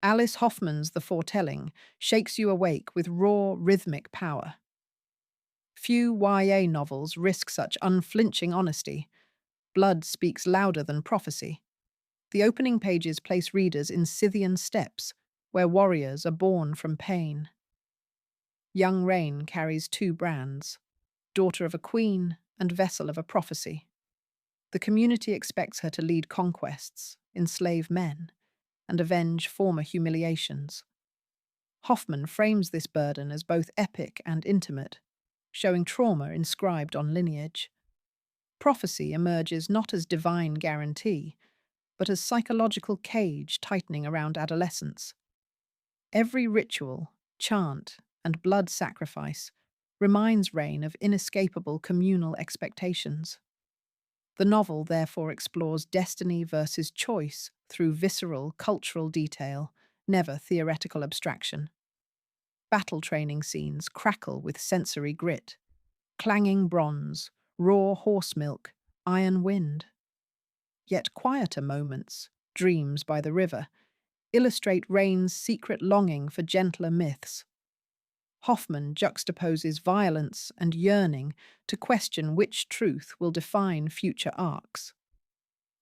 Alice Hoffman's The Foretelling shakes you awake with raw, rhythmic power. Few YA novels risk such unflinching honesty. Blood speaks louder than prophecy. The opening pages place readers in Scythian steppes, where warriors are born from pain. Young Rain carries two brands, daughter of a queen and vessel of a prophecy. The community expects her to lead conquests, enslave men, and avenge former humiliations. Hoffman frames this burden as both epic and intimate, showing trauma inscribed on lineage. Prophecy emerges not as divine guarantee, but as psychological cage tightening around adolescence. Every ritual, chant, and blood sacrifice reminds Rain of inescapable communal expectations. The novel therefore explores destiny versus choice through visceral, cultural detail, never theoretical abstraction. Battle training scenes crackle with sensory grit, clanging bronze, raw horse milk, iron wind. Yet quieter moments, dreams by the river, illustrate Rain's secret longing for gentler myths. Hoffman juxtaposes violence and yearning to question which truth will define future arcs.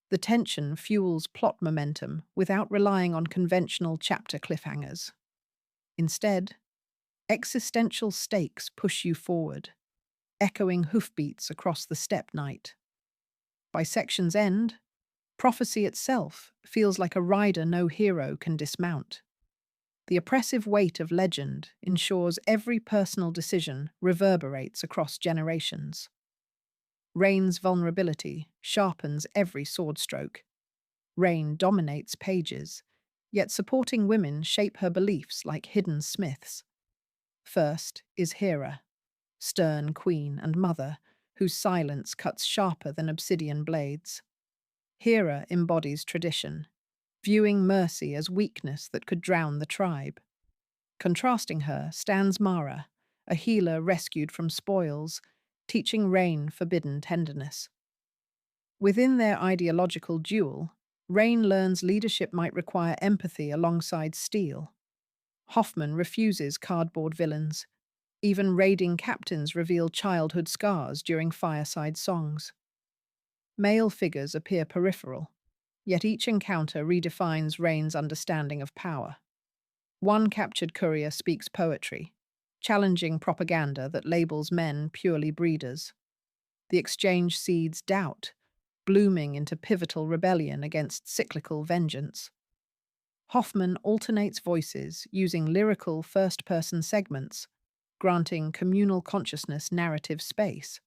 The tension fuels plot momentum without relying on conventional chapter cliffhangers. Instead, existential stakes push you forward, echoing hoofbeats across the steppe night. By section's end, prophecy itself feels like a rider no hero can dismount. The oppressive weight of legend ensures every personal decision reverberates across generations. Rain's vulnerability sharpens every sword stroke. Rain dominates pages, yet supporting women shape her beliefs like hidden smiths. First is Hera, stern queen and mother, whose silence cuts sharper than obsidian blades. Hera embodies tradition, viewing mercy as weakness that could drown the tribe. Contrasting her stands Mara, a healer rescued from spoils, teaching Rain forbidden tenderness. Within their ideological duel, Rain learns leadership might require empathy alongside steel. Hoffman refuses cardboard villains. Even raiding captains reveal childhood scars during fireside songs. Male figures appear peripheral, yet each encounter redefines Rain's understanding of power. One captured courier speaks poetry, challenging propaganda that labels men purely breeders. The exchange seeds doubt, blooming into pivotal rebellion against cyclical vengeance. Hoffman alternates voices using lyrical first-person segments, granting communal consciousness narrative space.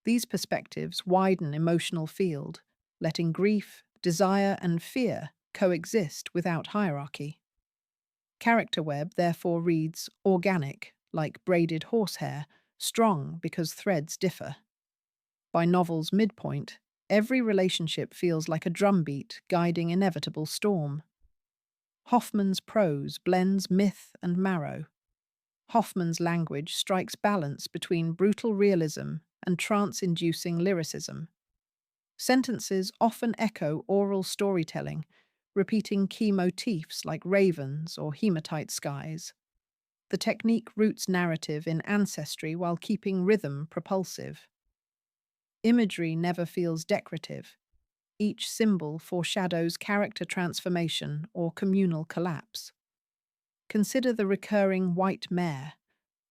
These perspectives widen emotional field, letting grief, desire, and fear coexist without hierarchy. Character web therefore reads organic, like braided horsehair, strong because threads differ. By novel's midpoint, every relationship feels like a drumbeat guiding inevitable storm. Hoffman's prose blends myth and marrow. Hoffman's language strikes balance between brutal realism and trance-inducing lyricism. Sentences often echo oral storytelling, repeating key motifs like ravens or hematite skies. The technique roots narrative in ancestry while keeping rhythm propulsive. Imagery never feels decorative. Each symbol foreshadows character transformation or communal collapse. Consider the recurring white mare,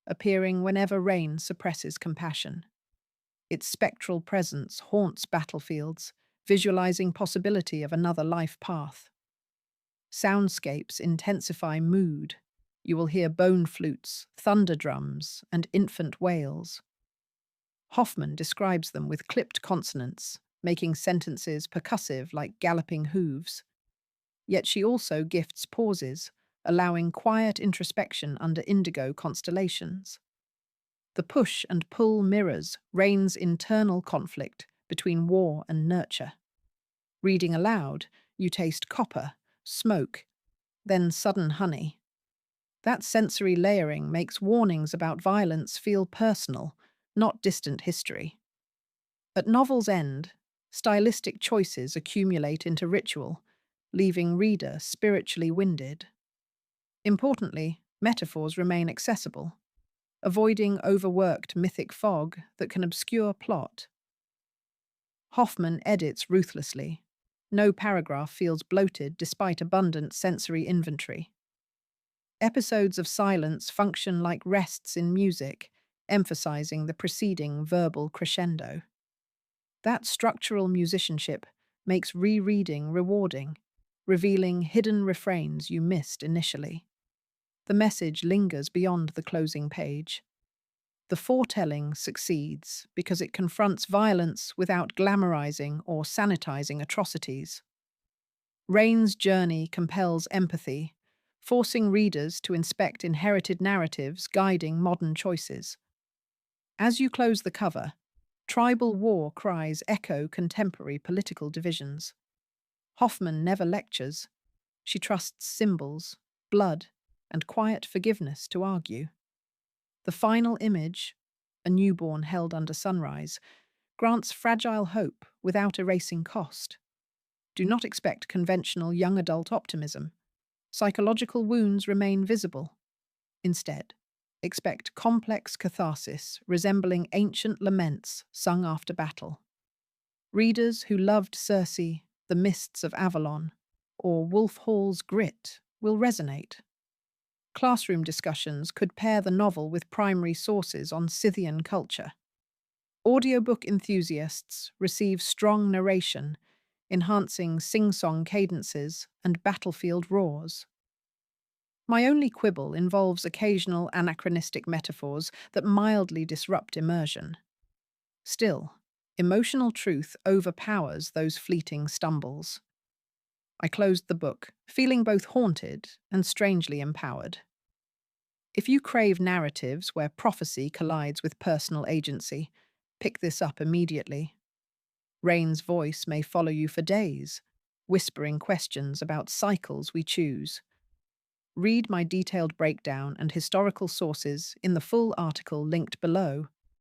appearing whenever Rain suppresses compassion. Its spectral presence haunts battlefields, visualizing possibility of another life path. Soundscapes intensify mood. You will hear bone flutes, thunder drums, and infant wails. Hoffman describes them with clipped consonants, making sentences percussive like galloping hooves. Yet she also gifts pauses, allowing quiet introspection under indigo constellations. The push and pull mirrors Rain's internal conflict between war and nurture. Reading aloud, you taste copper, smoke, then sudden honey. That sensory layering makes warnings about violence feel personal, not distant history. At novel's end, stylistic choices accumulate into ritual, leaving reader spiritually winded. Importantly, metaphors remain accessible, avoiding overworked mythic fog that can obscure plot. Hoffman edits ruthlessly. No paragraph feels bloated despite abundant sensory inventory. Episodes of silence function like rests in music, emphasizing the preceding verbal crescendo. That structural musicianship makes rereading rewarding, revealing hidden refrains you missed initially. The message lingers beyond the closing page. The foretelling succeeds because it confronts violence without glamorizing or sanitizing atrocities. Rain's journey compels empathy, forcing readers to inspect inherited narratives guiding modern choices. As you close the cover, tribal war cries echo contemporary political divisions. Hoffman never lectures. She trusts symbols, blood, and quiet forgiveness to argue. The final image, a newborn held under sunrise, grants fragile hope without erasing cost. Do not expect conventional young adult optimism. Psychological wounds remain visible. Instead, expect complex catharsis resembling ancient laments sung after battle. Readers who loved Circe, The Mists of Avalon, or Wolf Hall's Grit will resonate. Classroom discussions could pair the novel with primary sources on Scythian culture. Audiobook enthusiasts receive strong narration, enhancing sing-song cadences and battlefield roars. My only quibble involves occasional anachronistic metaphors that mildly disrupt immersion. Still, emotional truth overpowers those fleeting stumbles. I closed the book, feeling both haunted and strangely empowered. If you crave narratives where prophecy collides with personal agency, pick this up immediately. Rain's voice may follow you for days, whispering questions about cycles we choose. Read my detailed breakdown and historical sources in the full article linked below.